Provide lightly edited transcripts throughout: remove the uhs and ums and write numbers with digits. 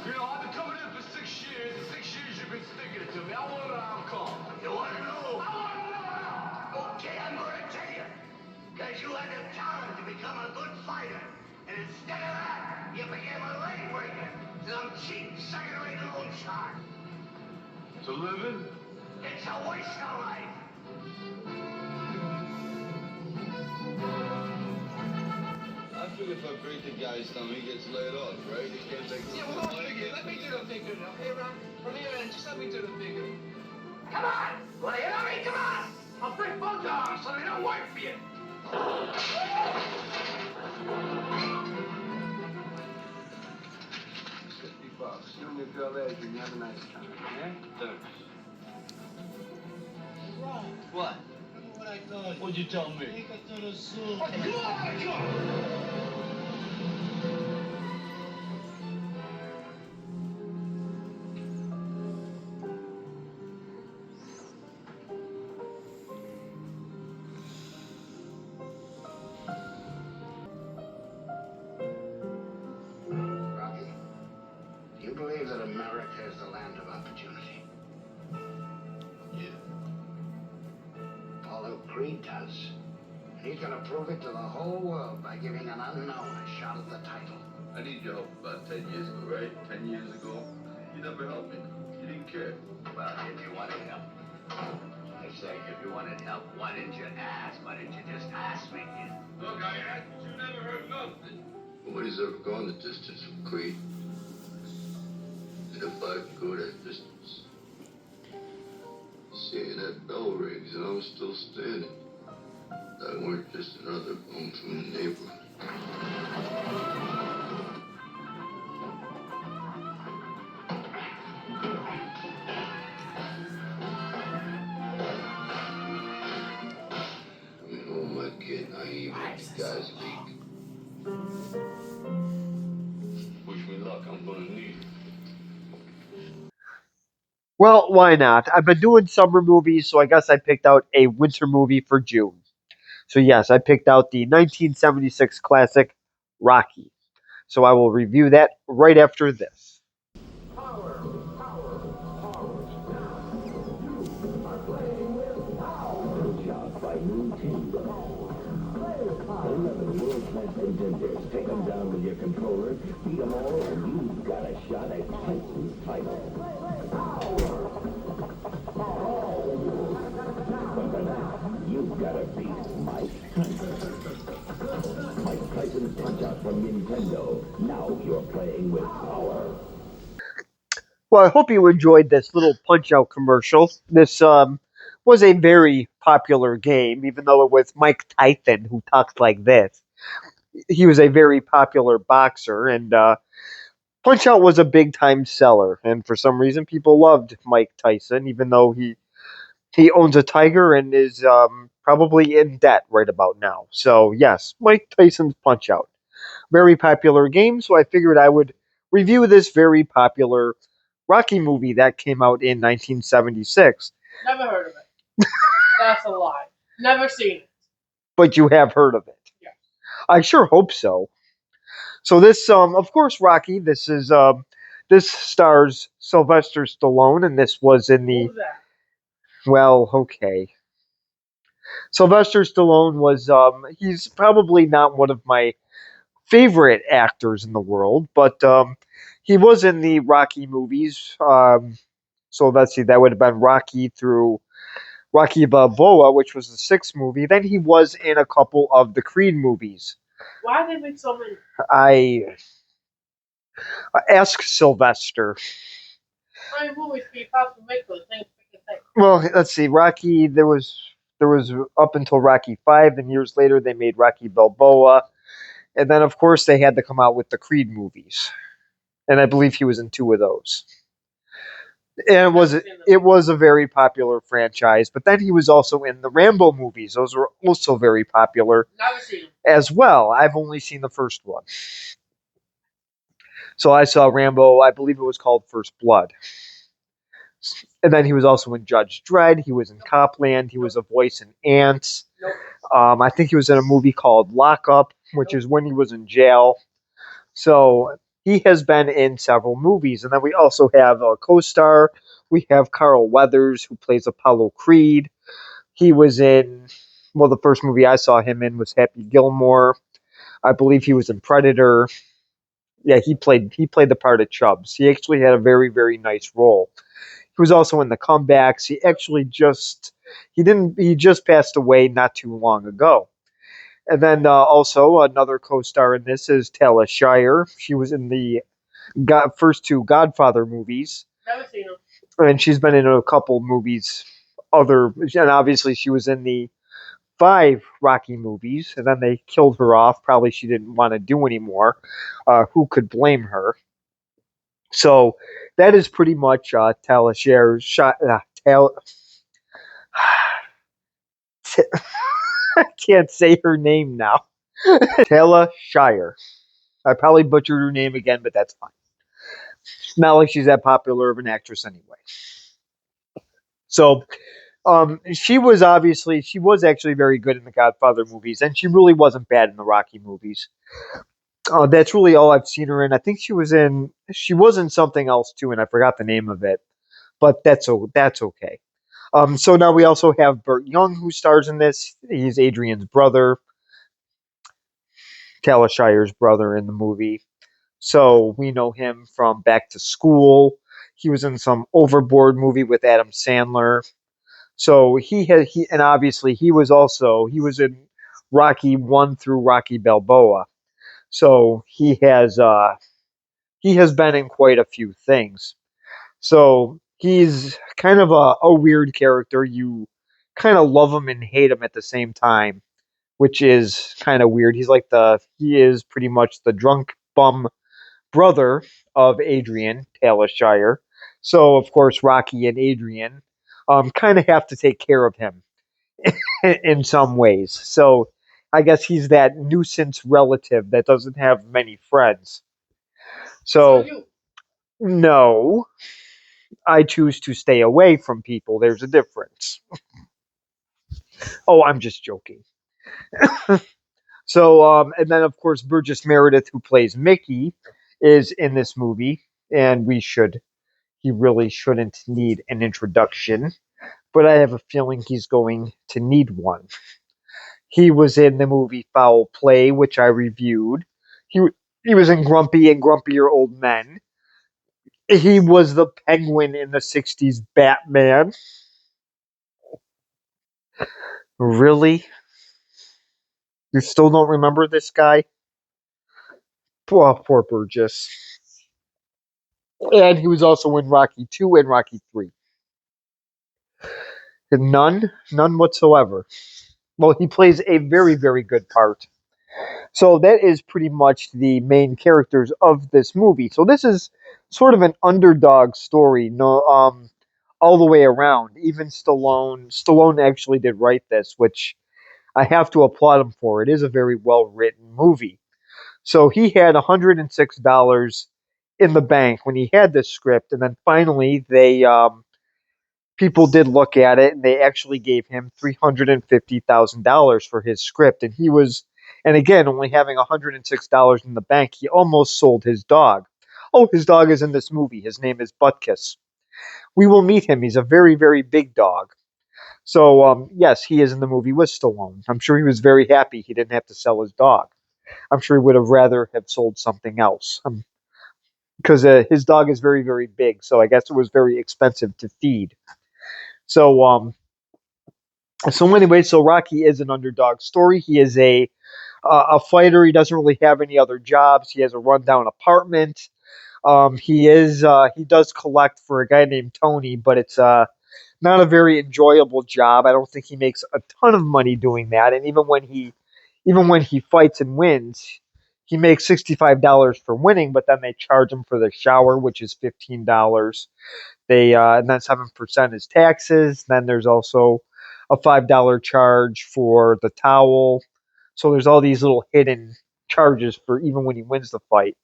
You know, I've been coming in for 6 years. The 6 years you've been sticking it to me. I want to know how come. You want to know? I want to know how. Okay, I'm going to tell you. Because you had the talent to become a good fighter. And instead of that, you became a leg breaker. Some cheap, second-rate loan shark. To living? It's a waste of life. I figure if I break the guy's thumb, he gets laid off, right? He can't take Yeah, well, don't figure. Let me do the figure, okay, Ron? From here in, just let me do the figure. Come on! Will you hear me? Come on! I'll break both arms so they don't work for you. $50. You and your girl Adrian, you have a nice time, yeah? Thanks. Ron, What? what I told you. What'd you tell me? Take her to the zoo. What? You want to go? Rocky, do you believe that America is the land of opportunity? Yeah. Paulo Creed does. And he's going to prove it to the whole world by giving an unknown a shot at the title. I need your help about 10 years ago, right? 10 years ago. You never helped me. You didn't care. Well, if you wanted help. I say, if you wanted help, why didn't you ask? Why didn't you just ask me, kid? Look, I asked, but you never heard nothing. Nobody's ever gone the distance from Creed. And if I can go that distance, seeing that bell rings and I'm still standing, I weren't just another bum from the neighborhood. You know, my kid naive like you guys speak. Wish me luck, I'm gonna need it. Well, why not? I've been doing summer movies, so I guess I picked out a winter movie for June. So, yes, I picked out the 1976 classic Rocky. So, I will review that right after this. By Nintendo. 11 world-class contenders. Take them down with your controller, beat them all, and you've got a shot at Tyson's title. But for that, you've got to beat Mike Tyson. Mike Tyson's Punch-Out from Nintendo. Now you're playing with power. Well, I hope you enjoyed this little Punch Out commercial. This was a very popular game, even though it was Mike Tyson who talks like this. He was a very popular boxer, and Punch Out was a big time seller. And for some reason, people loved Mike Tyson, even though he owns a tiger and is probably in debt right about now. So yes, Mike Tyson's Punch Out, very popular game. So I figured I would review this very popular Rocky movie that came out in 1976. Never heard of it. That's a lie. Never seen it. But you have heard of it. Yeah. I sure hope so. So this, of course, Rocky. This stars Sylvester Stallone, and this was in the. Who's that? Well, okay. Sylvester Stallone was. He's probably not one of my favorite actors in the world, but he was in the Rocky movies. So let's see, that would have been Rocky through Rocky Balboa, which was the sixth movie. Then he was in a couple of the Creed movies. Why did they make so many? I ask Sylvester. How many movies can you possibly make those things? Well, let's see. Rocky. There was up until Rocky 5. Then years later, they made Rocky Balboa, and then of course they had to come out with the Creed movies, and I believe he was in 2 of those. And it was a very popular franchise. But then he was also in the Rambo movies. Those were also very popular Never seen them. as well. I've only seen the first one. So I saw Rambo, I believe it was called First Blood. And then he was also in Judge Dredd. He was in Copland. He was a voice in Ants. I think he was in a movie called Lock Up, which is when he was in jail. So he has been in several movies. And then we also have a co star. We have Carl Weathers, who plays Apollo Creed. He was in, well, the first movie I saw him in was Happy Gilmore. I believe he was in Predator. Yeah, he played the part of Chubbs. He actually had a very, very nice role. He was also in the comebacks. He just passed away not too long ago. And then also another co-star in this is Talia Shire. She was in the first two Godfather movies, Never seen him. and she's been in a couple movies. And obviously she was in the 5 Rocky movies, and then they killed her off. Probably she didn't want to do anymore. Who could blame her? So that is pretty much Talia Shire's shot. I can't say her name now. Talia Shire. I probably butchered her name again, but that's fine. It's not like she's that popular of an actress anyway. So, she was actually very good in the Godfather movies, and she really wasn't bad in the Rocky movies. That's really all I've seen her in. I think she was in something else too, and I forgot the name of it, but that's okay. So now we also have Burt Young, who stars in this. He's Adrian's brother, Talia Shire's brother in the movie. So we know him from Back to School. He was in some Overboard movie with Adam Sandler. So and obviously he was in Rocky 1 through Rocky Balboa. So he has been in quite a few things. So he's kind of a weird character. You kind of love him and hate him at the same time, which is kind of weird. He is pretty much the drunk bum brother of Adrian, Talia Shire. So of course Rocky and Adrian kind of have to take care of him in some ways. So I guess he's that nuisance relative that doesn't have many friends. So no, I choose to stay away from people. There's a difference. Oh, I'm just joking. So, and then of course Burgess Meredith, who plays Mickey, is in this movie, and he really shouldn't need an introduction, but I have a feeling he's going to need one. He was in the movie Foul Play, which I reviewed. He was in Grumpy and Grumpier Old Men. He was the Penguin in the 60s Batman. Really? You still don't remember this guy? Poor Burgess. And he was also in Rocky 2 and Rocky 3. None whatsoever. Well, he plays a very, very good part. So that is pretty much the main characters of this movie. So this is sort of an underdog story, no, all the way around. Even Stallone actually did write this, which I have to applaud him for. It is a very well written movie. So he had $106 in the bank when he had this script, and then finally people did look at it, and they actually gave him $350,000 for his script, and again, only having $106 in the bank, he almost sold his dog. Oh, his dog is in this movie. His name is Butkus. We will meet him. He's a very, very big dog. So, yes, he is in the movie with Stallone. I'm sure he was very happy he didn't have to sell his dog. I'm sure he would have rather have sold something else. Because his dog is very, very big, so I guess it was very expensive to feed. So, anyway, so Rocky is an underdog story. He is a fighter. He doesn't really have any other jobs. He has a rundown apartment. He does collect for a guy named Tony, but it's not a very enjoyable job. I don't think he makes a ton of money doing that. And even when he fights and wins, he makes $65 for winning, but then they charge him for the shower, which is $15. And then 7% is taxes. Then there's also a $5 charge for the towel. So there's all these little hidden charges for even when he wins the fight.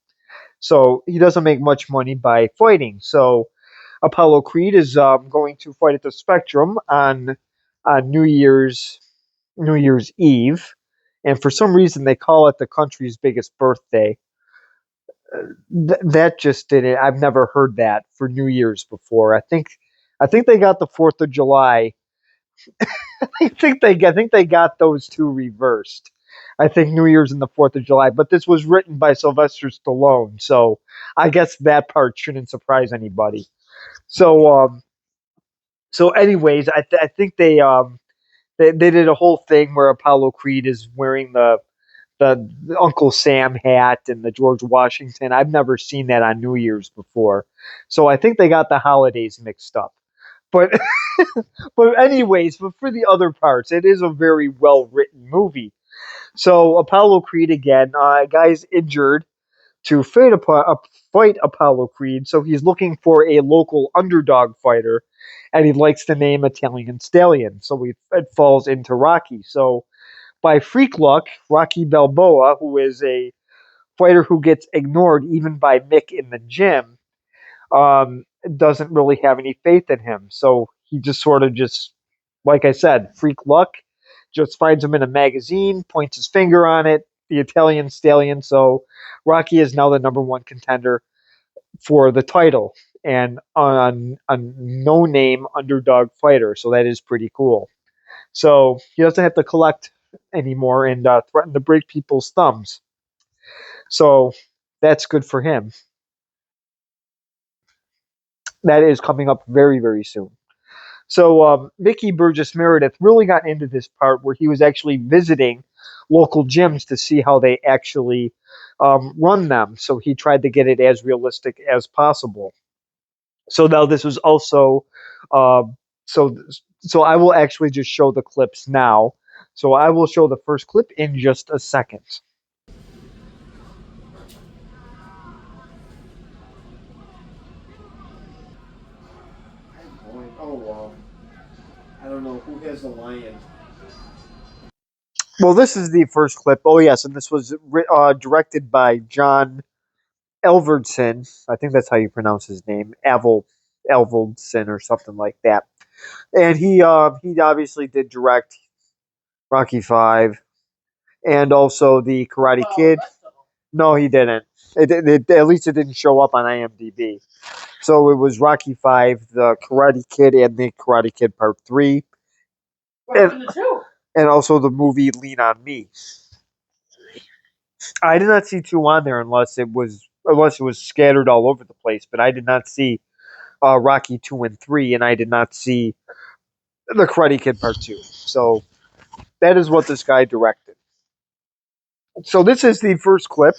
So he doesn't make much money by fighting. So Apollo Creed is going to fight at the Spectrum on New Year's New Year's Eve, and for some reason they call it the country's biggest birthday. That just didn't. I've never heard that for New Year's before. I think they got the Fourth of July. I think they got those two reversed. I think New Year's and the Fourth of July, but this was written by Sylvester Stallone, so I guess that part shouldn't surprise anybody. So, anyways, I think they did a whole thing where Apollo Creed is wearing the Uncle Sam hat and the George Washington. I've never seen that on New Year's before, so I think they got the holidays mixed up. But but anyways, but for the other parts, it is a very well written movie. So Apollo Creed again, guy's injured to fight Apollo Creed, so he's looking for a local underdog fighter, and he likes the name Italian Stallion, so it falls into Rocky. So by freak luck, Rocky Balboa, who is a fighter who gets ignored even by Mick in the gym, doesn't really have any faith in him. So he just sort of just, like I said, freak luck, just finds him in a magazine, points his finger on it, the Italian Stallion. So Rocky is now the number one contender for the title and on a no name underdog fighter. So that is pretty cool. So he doesn't have to collect anymore and threaten to break people's thumbs. So that's good for him. That is coming up very, very soon. So Mickey Burgess Meredith really got into this part where he was actually visiting local gyms to see how they actually run them. So he tried to get it as realistic as possible. So now this was also uh, so so I will actually just show the clips now. So I will show the first clip in just a second. Oh, wow. I don't know who has the lion. Well, this is the first clip. Oh yes, and this was directed by John Elverdson. I think that's how you pronounce his name, Elverdson or something like that. And he obviously did direct Rocky Five and also the Karate Kid. No, he didn't. At least it didn't show up on IMDb. So it was Rocky Five, the Karate Kid, and the Karate Kid Part Three, and, and also the movie Lean on Me. I did not see two on there unless it was scattered all over the place. But I did not see Rocky 2 and 3, and I did not see the Karate Kid Part 2. So that is what this guy directed. So this is the first clip,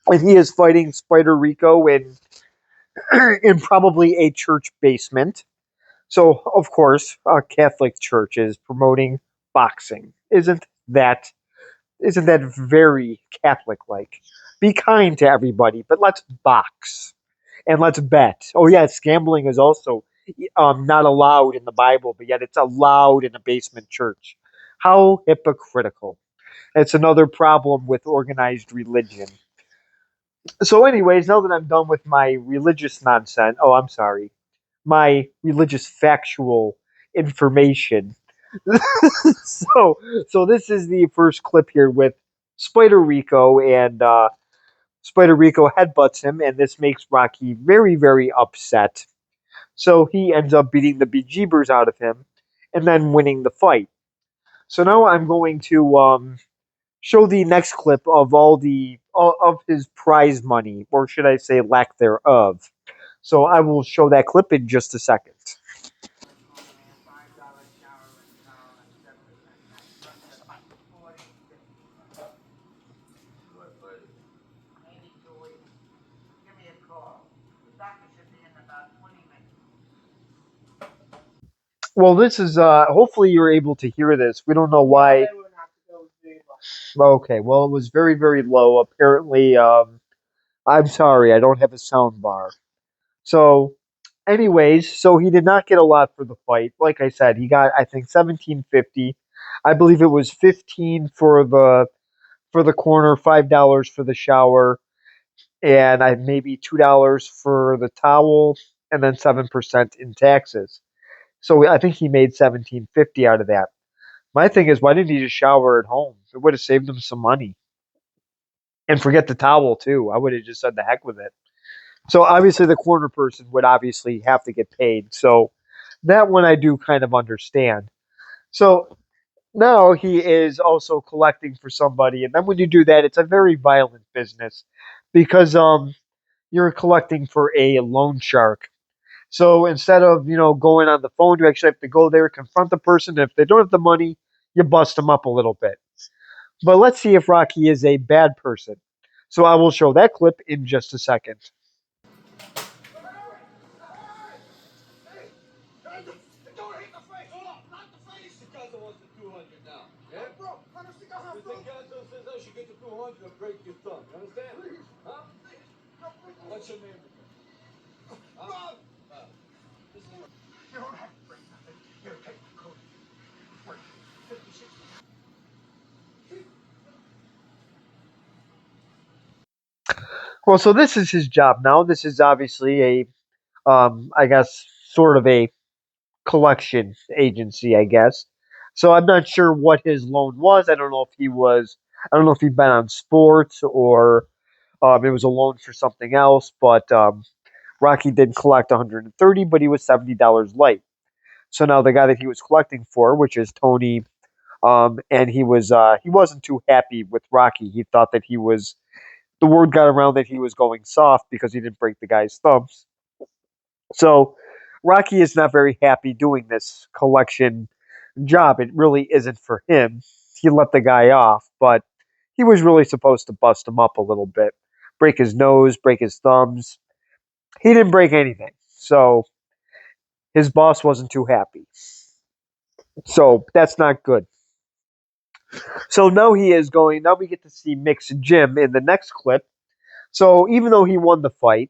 and he is fighting Spider Rico in in probably a church basement. So of course, a Catholic church is promoting boxing. Isn't that very Catholic like? Be kind to everybody, but let's box and let's bet. Oh yes, gambling is also not allowed in the Bible, but yet it's allowed in a basement church. How hypocritical! It's another problem with organized religion. So, anyways, now that I'm done with my religious nonsense, oh, I'm sorry, my religious factual information. so this is the first clip here with Spider Rico, and Spider Rico headbutts him, and this makes Rocky very, very upset. So he ends up beating the bejeebers out of him, and then winning the fight. So now I'm going to show the next clip of all of his prize money, or should I say lack thereof. So I will show that clip in just a second. Well, this is hopefully you're able to hear this. We don't know why. Okay, well, it was very, very low. Apparently, I'm sorry, I don't have a sound bar. So, anyways, so he did not get a lot for the fight. Like I said, he got I think 1750. I believe it was 15 for the corner, $5 for the shower, and I maybe $2 for the towel, and then 7% in taxes. So I think he made 1750 out of that. My thing is, why didn't he just shower at home? It would have saved him some money. And forget the towel too. I would have just said the heck with it. So obviously the corner person would obviously have to get paid. So that one I do kind of understand. So now he is also collecting for somebody, and then when you do that, it's a very violent business because you're collecting for a loan shark. So instead of going on the phone, you actually have to go there, confront the person. If they don't have the money, you bust them up a little bit. But let's see if Rocky is a bad person. So I will show that clip in just a second. Don't hit the face! Hold up, not the face! The cousin wants the 200 now. Yeah? Bro, honestly, if the cousin says I should get the 200 and break your thumb. You understand? Please. Huh? What's your name again? Rob! You don't have to break nothing. Here, take the coat. Wait, 56. Well, so this is his job now. This is obviously I guess, sort of a collection agency, I guess. So I'm not sure what his loan was. I don't know if he bet on sports or it was a loan for something else. But Rocky did collect 130, but he was $70 late. So now the guy that he was collecting for, which is Tony, and he wasn't too happy with Rocky. He thought that the word got around that he was going soft because he didn't break the guy's thumbs. So Rocky is not very happy doing this collection job. It really isn't for him. He let the guy off, but he was really supposed to bust him up a little bit, break his nose, break his thumbs. He didn't break anything. So his boss wasn't too happy. So that's not good. So now we get to see Mick's gym in the next clip. So even though he won the fight,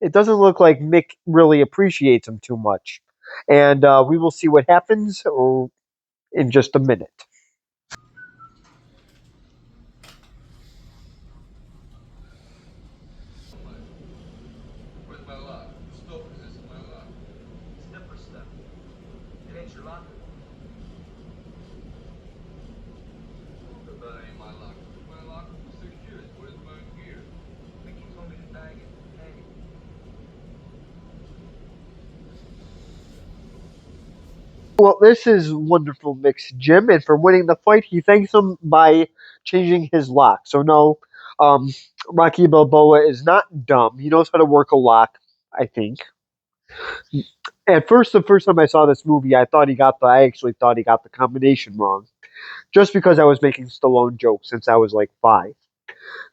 it doesn't look like Mick really appreciates him too much. And we will see what happens in just a minute. Where's my lock? Stop resisting my lock. Step for step. It ain't your locker. That ain't my locker. My locker for 6 years. Where's my gear? Mickey told me to bag it. Hey. Well, this is wonderful Mick's gym, and for winning the fight, he thanks him by changing his lock. So no, um, Rocky Balboa is not dumb. He knows how to work a lock, I think. At first, the first time I saw this movie, I actually thought he got the combination wrong, just because I was making Stallone jokes since I was like 5.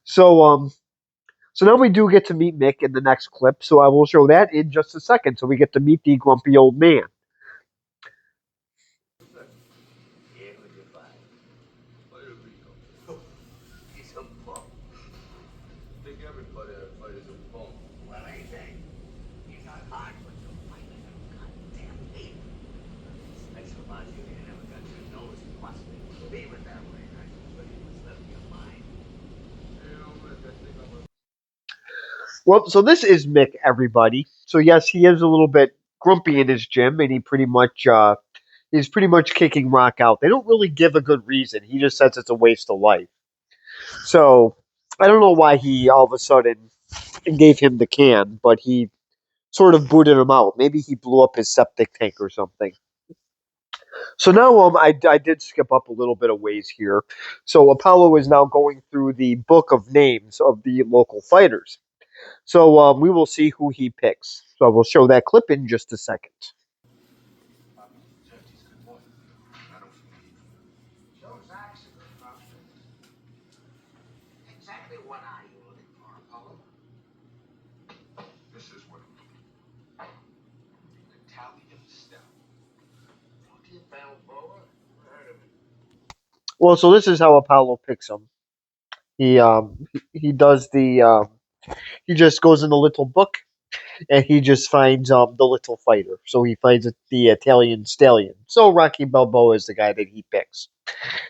So so now we do get to meet Mick in the next clip. So I will show that in just a second. So we get to meet the grumpy old man. Yeah, who'd you find? Fire Rico. He's a bum. Think everybody that fight is a bum. Well, ain't they? He's not hard, but you'll find like a goddamn ape. That's reminds you you never got your nose busted. Leave it that way. That's what he was left your mind. You know what? I think I'm a... Well, so this is Mick, everybody. So yes, he is a little bit grumpy in his gym, and he's pretty much kicking Rock out. They don't really give a good reason. He just says it's a waste of life. So I don't know why he all of a sudden gave him the can, but he sort of booted him out. Maybe he blew up his septic tank or something. So now I did skip up a little bit of ways here. So Apollo is now going through the book of names of the local fighters. So we will see who he picks. So I will show that clip in just a second. Joe's accident, exactly what are you looking for, Apollo? This is what I'm looking for. An Italian stout. Rocky Balboa? Heard of it. Well, so this is how Apollo picks him. He does he just goes in the little book and he just finds the little fighter. So he finds the Italian stallion. So Rocky Balboa is the guy that he picks.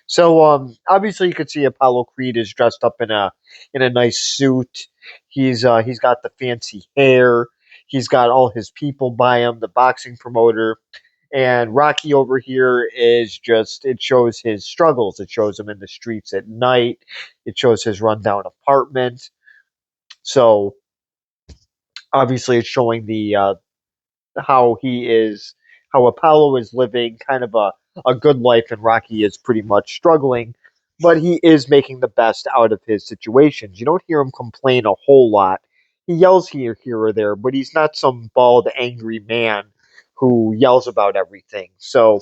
So obviously you could see Apollo Creed is dressed up in a nice suit. He's got the fancy hair. He's got all his people by him, the boxing promoter, And Rocky over here is just, it shows his struggles. It shows him in the streets at night. It shows his rundown apartment. So obviously it's showing the how he is, how Apollo is living kind of a good life and Rocky is pretty much struggling, but he is making the best out of his situations. You don't hear him complain a whole lot. He yells here or there, but he's not some bald, angry man who yells about everything. So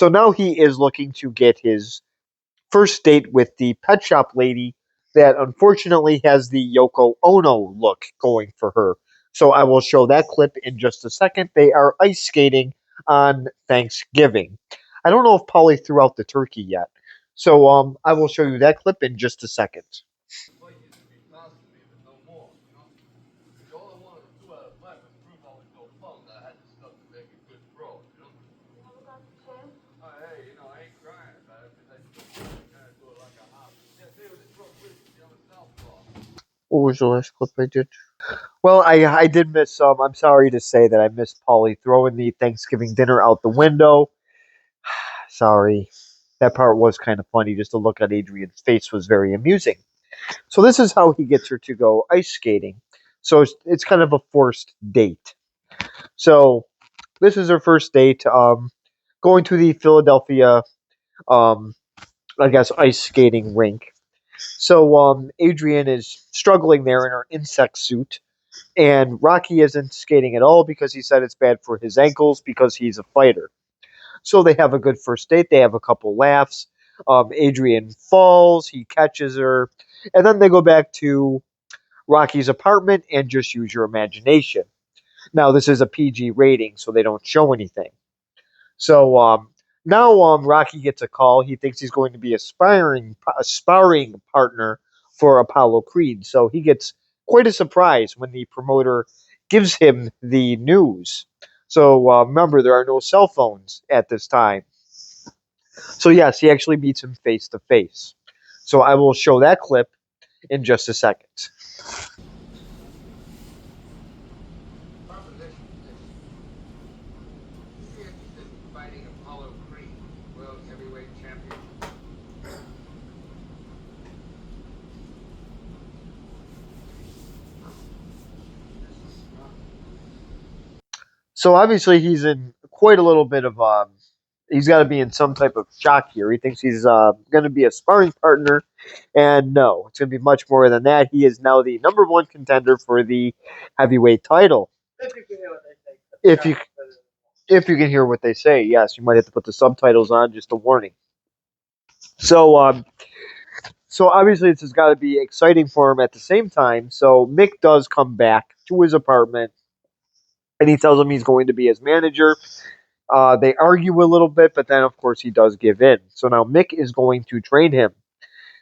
now he is looking to get his first date with the pet shop lady that unfortunately has the Yoko Ono look going for her. So I will show that clip in just a second. They are ice skating on Thanksgiving. I don't know if Polly threw out the turkey yet. So I will show you that clip in just a second. Fight used to be fast to me, but no more, you know? Because all I wanted to do out of fight was prove I was no bum, that I had the stuff to make a good pro, you know? Oh, hey, you know, I ain't crying about it, because I still kind of do it like a hobby. Yeah, they were just broke with you, I'm a southpaw. What was the last clip I did? Well, I did miss some. I'm sorry to say that I missed Polly throwing the Thanksgiving dinner out the window. Sorry. That part was kind of funny. Just to look at Adrian's face was very amusing. So this is how he gets her to go ice skating. So it's kind of a forced date. So this is her first date. Going to the Philadelphia, um, I guess, ice skating rink. So Adrian is struggling there in her insect suit, and Rocky isn't skating at all because he said it's bad for his ankles because he's a fighter. So they have a good first date. They have a couple laughs. Adrian falls, he catches her, and then they go back to Rocky's apartment and just use your imagination. Now, this is a PG rating, so they don't show anything. So now Rocky gets a call. He thinks he's going to be a sparring partner for Apollo Creed. So he gets quite a surprise when the promoter gives him the news. So remember, there are no cell phones at this time. So yes, he actually beats him face to face. So I will show that clip in just a second. Proposition 6. Is he interested in fighting Apollo Creed, world heavyweight champion? So obviously he's in quite a little bit of he's got to be in some type of shock here. He thinks he's going to be a sparring partner, and no, it's going to be much more than that. He is now the number one contender for the heavyweight title. If you if you can hear what they say, yes, you might have to put the subtitles on. Just a warning. So so obviously this has got to be exciting for him at the same time. So Mick does come back to his apartment, and he tells him he's going to be his manager. They argue a little bit, but then of course he does give in. So now Mick is going to train him.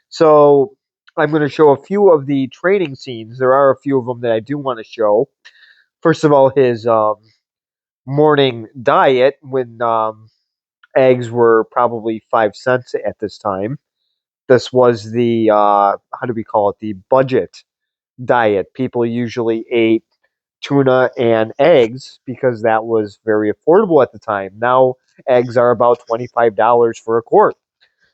So I'm going to show a few of the training scenes. There are a few of them that I do want to show. First of all, his morning diet when eggs were probably 5 cents at this time. This was the how do we call it? The budget diet. People usually ate tuna and eggs because that was very affordable at the time. Now eggs are about $25 for a quart.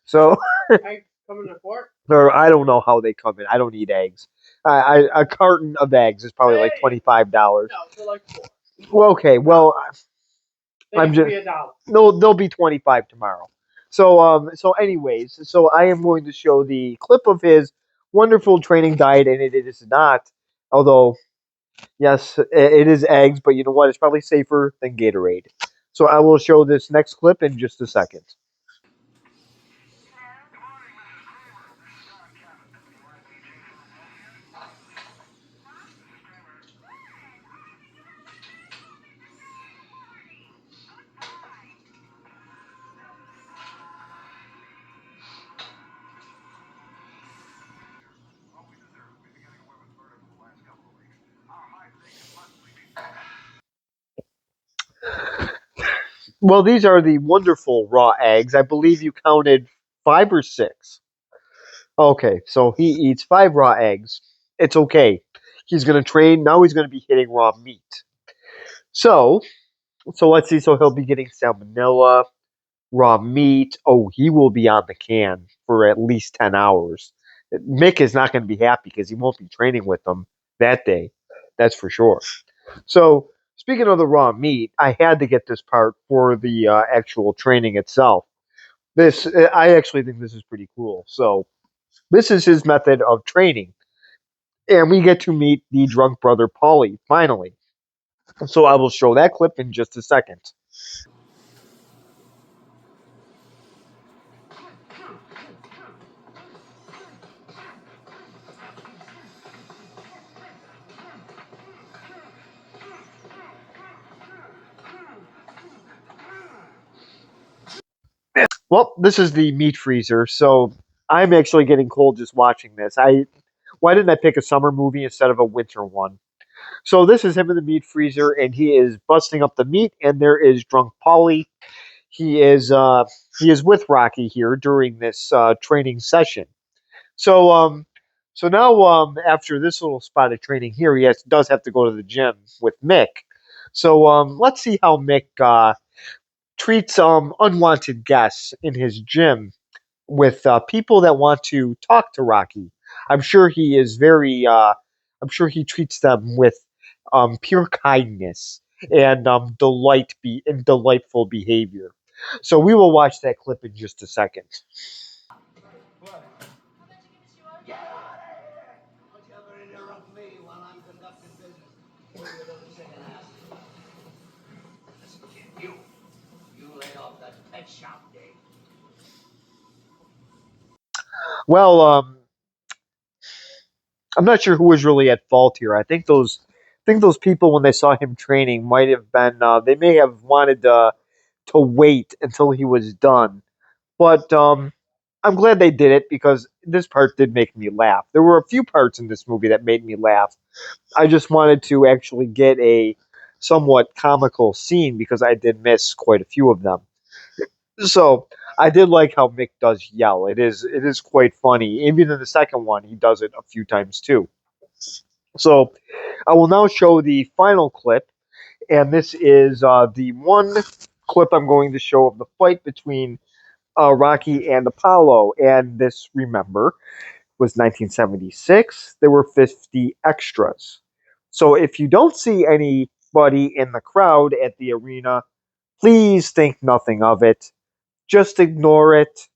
So Eggs come in a quart? or I don't know how they come in. I don't eat eggs. A carton of eggs is probably like $25. No, they're like four. Well, okay, well They I'm used just to be $1. no, they'll be 25 tomorrow. So anyways, so I am going to show the clip of his wonderful training diet, and it is not, although yes, it is eggs, but you know what? It's probably safer than Gatorade. So I will show this next clip in just a second. Well, these are the wonderful raw eggs. I believe you counted 5 or 6. Okay, so he eats 5 raw eggs. It's okay. He's going to train. Now he's going to be hitting raw meat. So So let's see. So he'll be getting salmonella, raw meat. Oh, he will be on the can for at least 10 hours. Mick is not going to be happy because he won't be training with them that day. That's for sure. So, speaking of the raw meat, I had to get this part for the actual training itself. I actually think this is pretty cool. So, this is his method of training. And we get to meet the drunk brother Paulie, finally. So, I will show that clip in just a second. Well, this is the meat freezer, so I'm actually getting cold just watching this. Why didn't I pick a summer movie instead of a winter one? So this is him in the meat freezer, and he is busting up the meat, and there is drunk Polly. He is uh, he is with Rocky here during this training session. So so now after this little spot of training here, does have to go to the gym with Mick. So let's see how Mick treats unwanted guests in his gym with people that want to talk to Rocky. I'm sure he is very. I'm sure he treats them with pure kindness and delightful behavior. So we will watch that clip in just a second. Get out of here! Don't you ever interrupt me while I'm conducting business. What are you little chicken ass? Listen, kid, you lay off that pet shop game. Well, I'm not sure who was really at fault here. I think those people when they saw him training might have been. They may have wanted to wait until he was done, but I'm glad they did it because this part did make me laugh. There were a few parts in this movie that made me laugh. I just wanted to actually get a somewhat comical scene because I did miss quite a few of them. So I did like how Mick does yell. It is quite funny. Even in the second one, he does it a few times too. So I will now show the final clip, and this is the one clip I'm going to show of the fight between Rocky and Apollo. And this, remember, was 1976. There were 50 extras. So if you don't see anybody in the crowd at the arena, please think nothing of it. Just ignore it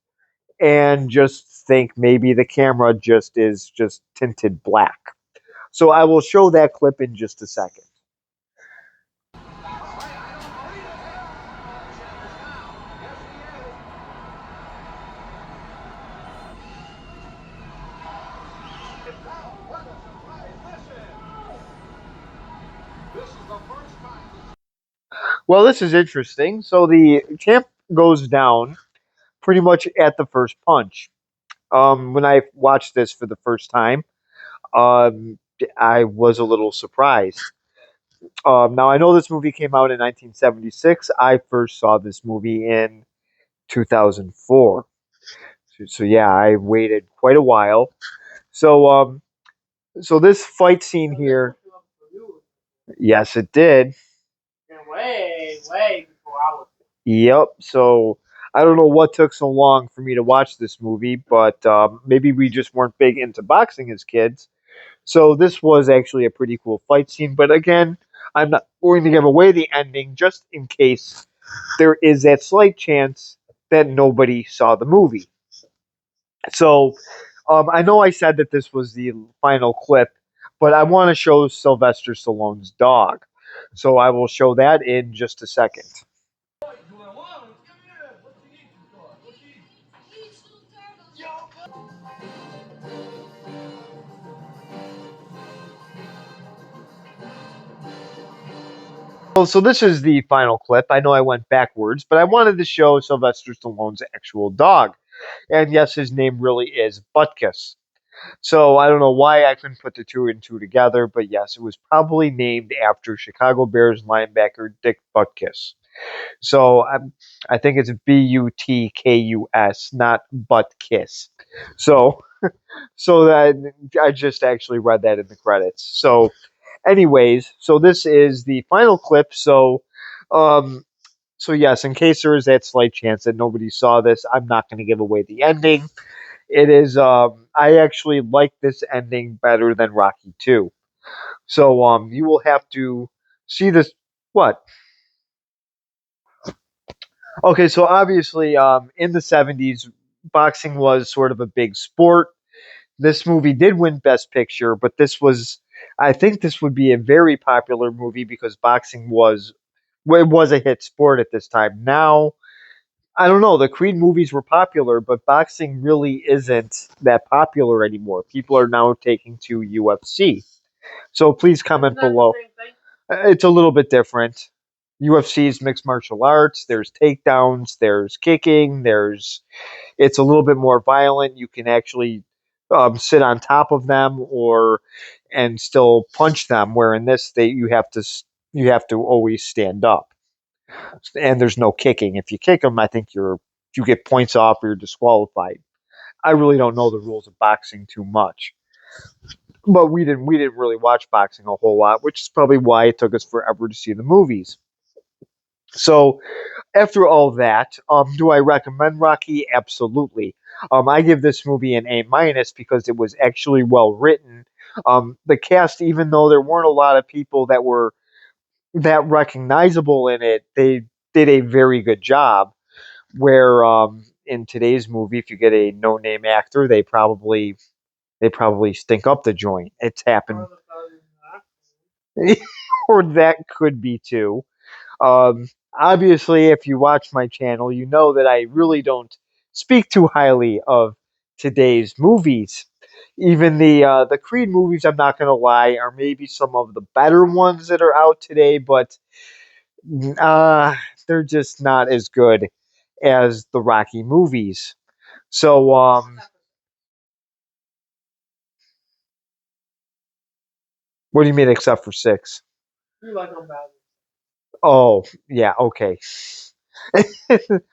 and just think maybe the camera just tinted black. So I will show that clip in just a second. Well, this is interesting. So the champ goes down pretty much at the first punch. When I watched this for the first time, um, I was a little surprised. Now I know this movie came out in 1976. I first saw this movie in 2004. So yeah, I waited quite a while. So so this fight scene here, yes, it did. Way before I was. Yep. So I don't know what took so long for me to watch this movie, but maybe we just weren't big into boxing as kids. So this was actually a pretty cool fight scene. But again, I'm not going to give away the ending just in case there is that slight chance that nobody saw the movie. So I know I said that this was the final clip, but I want to show Sylvester Stallone's dog. So I will show that in just a second. So this is the final clip. I know I went backwards, but I wanted to show Sylvester Stallone's actual dog. And yes, his name really is Butkus. So I don't know why I couldn't put the two and two together, but yes, it was probably named after Chicago Bears linebacker Dick Butkus. So I think it's Butkus, not Butkus. So so that I just actually read that in the credits. So anyways, so this is the final clip. So So yes, in case there is that slight chance that nobody saw this, I'm not going to give away the ending. It is. I actually like this ending better than Rocky 2. So you will have to see this. What? Okay, so obviously, in the '70s, boxing was sort of a big sport. This movie did win Best Picture, but this was, I think, this would be a very popular movie because boxing was, well, it was a hit sport at this time. Now, I don't know. The Creed movies were popular, but boxing really isn't that popular anymore. People are now taking to UFC. So please comment below. It's a little bit different. UFC is mixed martial arts. There's takedowns. There's kicking. There's it's a little bit more violent. You can actually sit on top of them or and still punch them. Where in this, you have to always stand up, and there's no kicking. If you kick them, I think you get points off or you're disqualified. I really don't know the rules of boxing too much, but we didn't really watch boxing a whole lot, which is probably why it took us forever to see the movies. So after all that, do I recommend Rocky? Absolutely. I give this movie an A minus because it was actually well written. The cast, even though there weren't a lot of people that were that recognizable in it, they did a very good job. Where in today's movie, if you get a no name actor, they probably stink up the joint. It's happened, or that could be too. Obviously, if you watch my channel, you know that I really don't speak too highly of today's movies. Even the Creed movies, I'm not going to lie, are maybe some of the better ones that are out today, but uh, they're just not as good as the Rocky movies. So, what do you mean except for six? Oh, yeah, okay.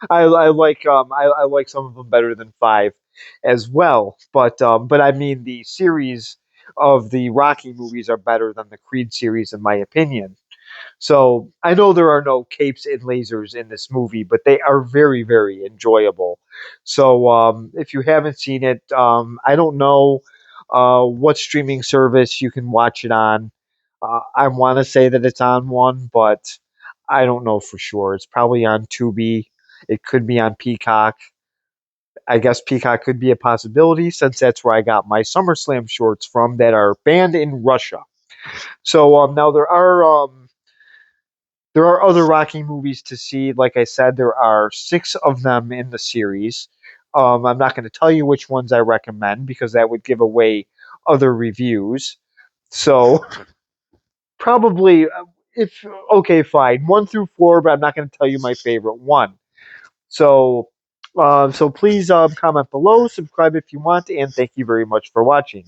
I like some of them better than five as well. But I mean the series of the Rocky movies are better than the Creed series in my opinion. So I know there are no capes and lasers in this movie, but they are very, very enjoyable. So if you haven't seen it, I don't know what streaming service you can watch it on. I want to say that it's on one, but I don't know for sure. It's probably on Tubi. It could be on Peacock. I guess Peacock could be a possibility since that's where I got my SummerSlam shorts from that are banned in Russia. So now there are other Rocky movies to see. Like I said, there are six of them in the series. I'm not going to tell you which ones I recommend because that would give away other reviews. So probably if okay, fine, 1 through 4, but I'm not going to tell you my favorite one. So, so please comment below, subscribe if you want, and thank you very much for watching.